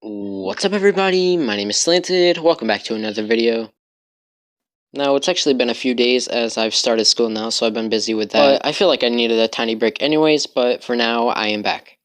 What's up everybody, my name is Slanted, welcome back to another video. Now it's actually been a few days as I've started school now, so I've been busy with that. But I feel like I needed a tiny break anyways, but for now I am back.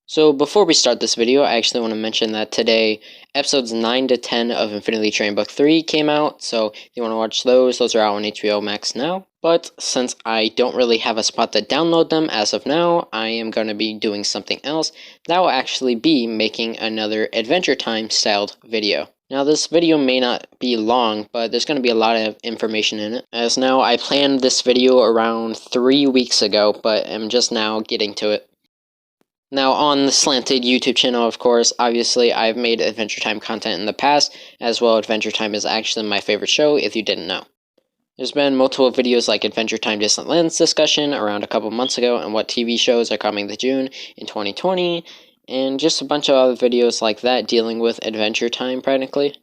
So before we start this video, I actually want to mention that today episodes 9 to 10 of Infinity Train Book 3 came out, so if you want to watch those are out on HBO Max now. But since I don't really have a spot to download them as of now, I am going to be doing something else. That will actually be making another Adventure Time styled video. Now this video may not be long, but there's going to be a lot of information in it, as now I planned this video around 3 weeks ago, but I'm just now getting to it. Now, on the Slanted YouTube channel, of course, obviously, I've made Adventure Time content in the past, as well. Adventure Time is actually my favorite show, if you didn't know. There's been multiple videos like Adventure Time Distant Lands discussion around a couple months ago, and what TV shows are coming to June in 2020, and just a bunch of other videos like that dealing with Adventure Time, practically.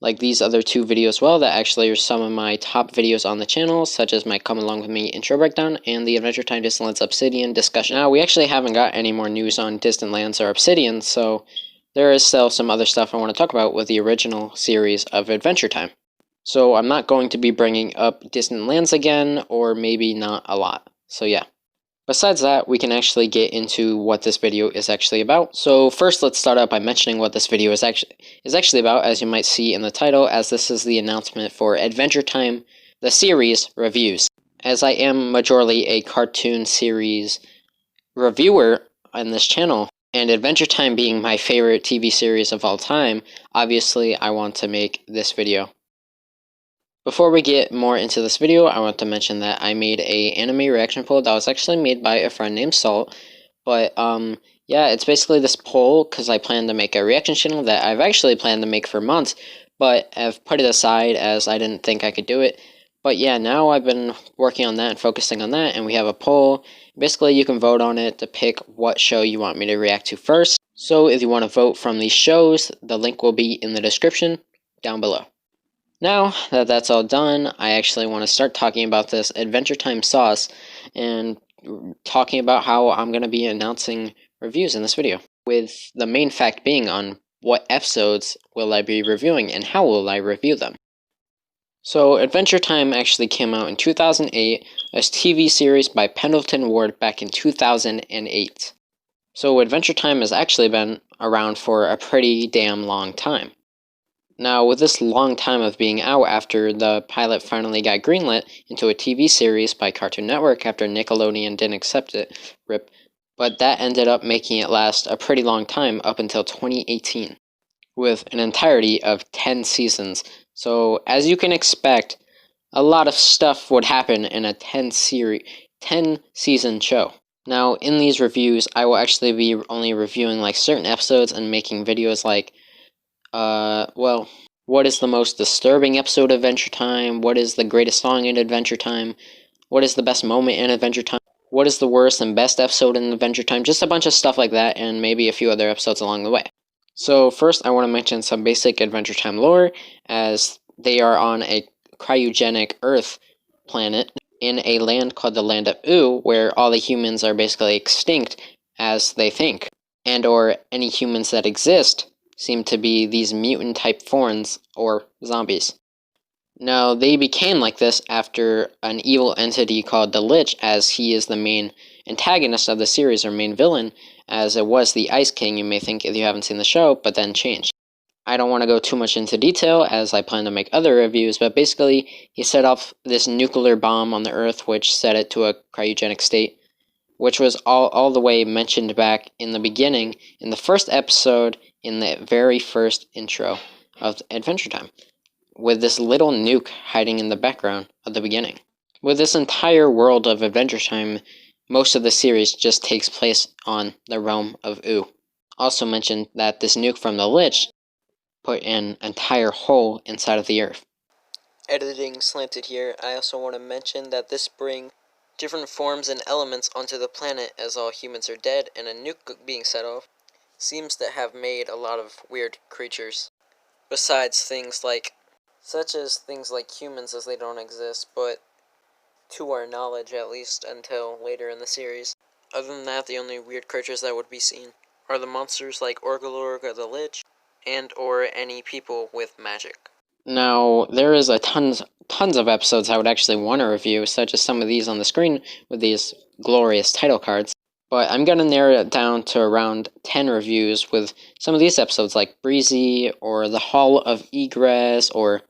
Like these other two videos as well, that actually are some of my top videos on the channel, such as my Come Along With Me intro breakdown and the Adventure Time Distant Lands Obsidian discussion. Now, we actually haven't got any more news on Distant Lands or Obsidian, so there is still some other stuff I want to talk about with the original series of Adventure Time. So I'm not going to be bringing up Distant Lands again, or maybe not a lot. So yeah. Besides that, we can actually get into what this video is actually about. So first, let's start out by mentioning what this video is actually about, as you might see in the title, as this is the announcement for Adventure Time, the series reviews. As I am majorly a cartoon series reviewer on this channel, and Adventure Time being my favorite TV series of all time, obviously I want to make this video. Before we get more into this video, I want to mention that I made a anime reaction poll that was actually made by a friend named Salt. But yeah, it's basically this poll because I plan to make a reaction channel that I've actually planned to make for months, but I've put it aside as I didn't think I could do it. But yeah, now I've been working on that and focusing on that, and we have a poll. Basically, you can vote on it to pick what show you want me to react to first. So if you want to vote from these shows, the link will be in the description down below. Now that that's all done, I actually want to start talking about this Adventure Time sauce and talking about how I'm going to be announcing reviews in this video, with the main fact being on what episodes will I be reviewing and how will I review them. So Adventure Time actually came out in 2008 as TV series by Pendleton Ward back in 2008. So Adventure Time has actually been around for a pretty damn long time. Now, with this long time of being out after the pilot finally got greenlit into a TV series by Cartoon Network after Nickelodeon didn't accept it, RIP, but that ended up making it last a pretty long time up until 2018, with an entirety of 10 seasons. So, as you can expect, a lot of stuff would happen in a 10-season show. Now, in these reviews, I will actually be only reviewing like certain episodes and making videos like well, what is the most disturbing episode of Adventure Time? What is the greatest song in Adventure Time? What is the best moment in Adventure Time? What is the worst and best episode in Adventure Time? Just a bunch of stuff like that, and maybe a few other episodes along the way. So first, I want to mention some basic Adventure Time lore, as they are on a cryogenic Earth planet in a land called the Land of Ooo, where all the humans are basically extinct as they think, and or any humans that exist seem to be these mutant-type forms, or zombies. Now, they became like this after an evil entity called the Lich, as he is the main antagonist of the series, or main villain, as it was the Ice King, you may think if you haven't seen the show, but then changed. I don't want to go too much into detail, as I plan to make other reviews, but basically, he set off this nuclear bomb on the Earth, which set it to a cryogenic state, which was all the way mentioned back in the beginning, in the first episode, in the very first intro of Adventure Time, with this little nuke hiding in the background of the beginning. With this entire world of Adventure Time, most of the series just takes place on the realm of Ooo. Also mentioned that this nuke from the Lich put an entire hole inside of the Earth. Editing Slanted here, I also want to mention that this brings different forms and elements onto the planet, as all humans are dead and a nuke being set off seems to have made a lot of weird creatures. Besides such as things like humans, as they don't exist, but to our knowledge at least until later in the series. Other than that, the only weird creatures that would be seen are the monsters like Orgolorg or the Lich, and or any people with magic. Now, there is a tons of episodes I would actually want to review, such as some of these on the screen with these glorious title cards. But I'm going to narrow it down to around 10 reviews with some of these episodes like Breezy, or The Hall of Egress, or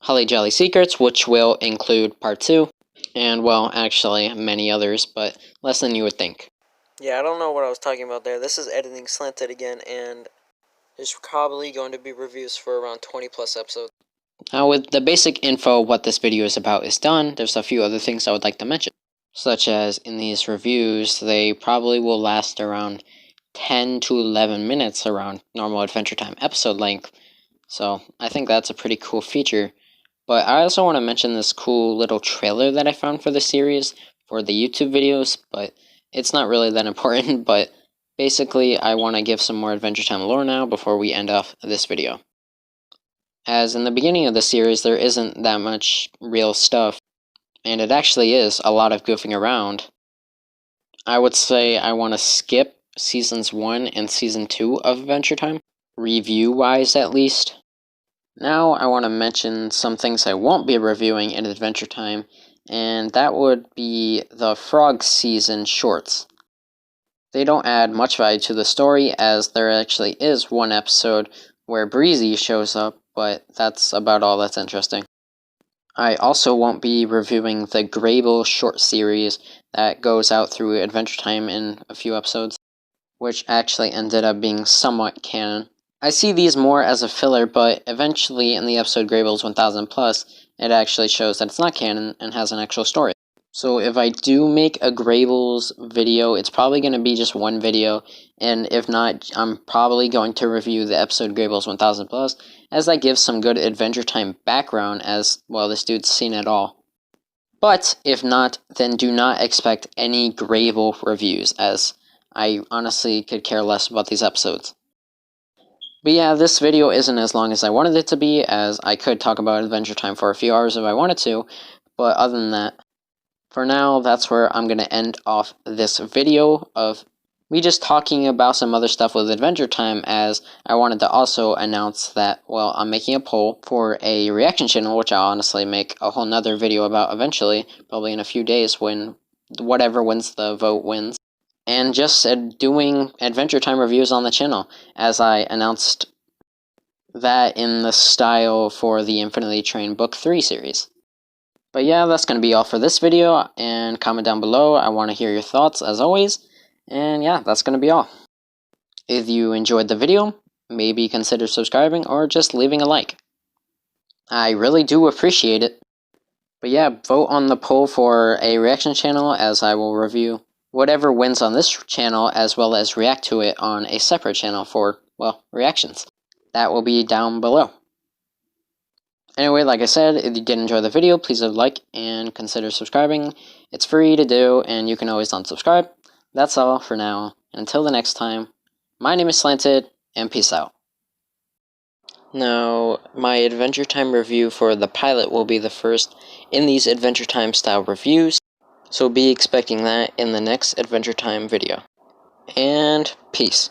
Holly Jolly Secrets, which will include part 2, and, well, actually many others, but less than you would think. Yeah, I don't know what I was talking about there. This is Editing Slanted again, and there's probably going to be reviews for around 20 plus episodes. Now, with the basic info what this video is about is done, there's a few other things I would like to mention. Such as, in these reviews, they probably will last around 10 to 11 minutes around normal Adventure Time episode length. So, I think that's a pretty cool feature. But I also want to mention this cool little trailer that I found for the series for the YouTube videos, but it's not really that important, but basically I want to give some more Adventure Time lore now before we end off this video. As in the beginning of the series, there isn't that much real stuff, and it actually is a lot of goofing around. I would say I want to skip Seasons 1 and Season 2 of Adventure Time, review-wise at least. Now I want to mention some things I won't be reviewing in Adventure Time, and that would be the Frog Season shorts. They don't add much value to the story, as there actually is one episode where Breezy shows up, but that's about all that's interesting. I also won't be reviewing the Grable short series that goes out through Adventure Time in a few episodes, which actually ended up being somewhat canon. I see these more as a filler, but eventually in the episode Grable's 1000 plus, it actually shows that it's not canon and has an actual story. So if I do make a Grable's video, it's probably going to be just one video, and if not, I'm probably going to review the episode Grable's 1000 plus, as that gives some good Adventure Time background, as, well, this dude's seen it all. But if not, then do not expect any Grable reviews, as I honestly could care less about these episodes. But yeah, this video isn't as long as I wanted it to be, as I could talk about Adventure Time for a few hours if I wanted to, but other than that, for now, that's where I'm going to end off this video of me just talking about some other stuff with Adventure Time, as I wanted to also announce that, well, I'm making a poll for a reaction channel, which I'll honestly make a whole nother video about eventually, probably in a few days when whatever wins the vote wins. And just doing Adventure Time reviews on the channel, as I announced that in the style for the Infinity Train Book 3 series. But yeah, that's going to be all for this video, and comment down below. I want to hear your thoughts, as always. And yeah, that's going to be all. If you enjoyed the video, maybe consider subscribing or just leaving a like. I really do appreciate it. But yeah, vote on the poll for a reaction channel, as I will review whatever wins on this channel, as well as react to it on a separate channel for, well, reactions. That will be down below. Anyway, like I said, if you did enjoy the video, please leave a like and consider subscribing. It's free to do, and you can always unsubscribe. That's all for now. Until the next time, my name is Slanted, and peace out. Now, my Adventure Time review for the pilot will be the first in these Adventure Time style reviews, so be expecting that in the next Adventure Time video. And peace.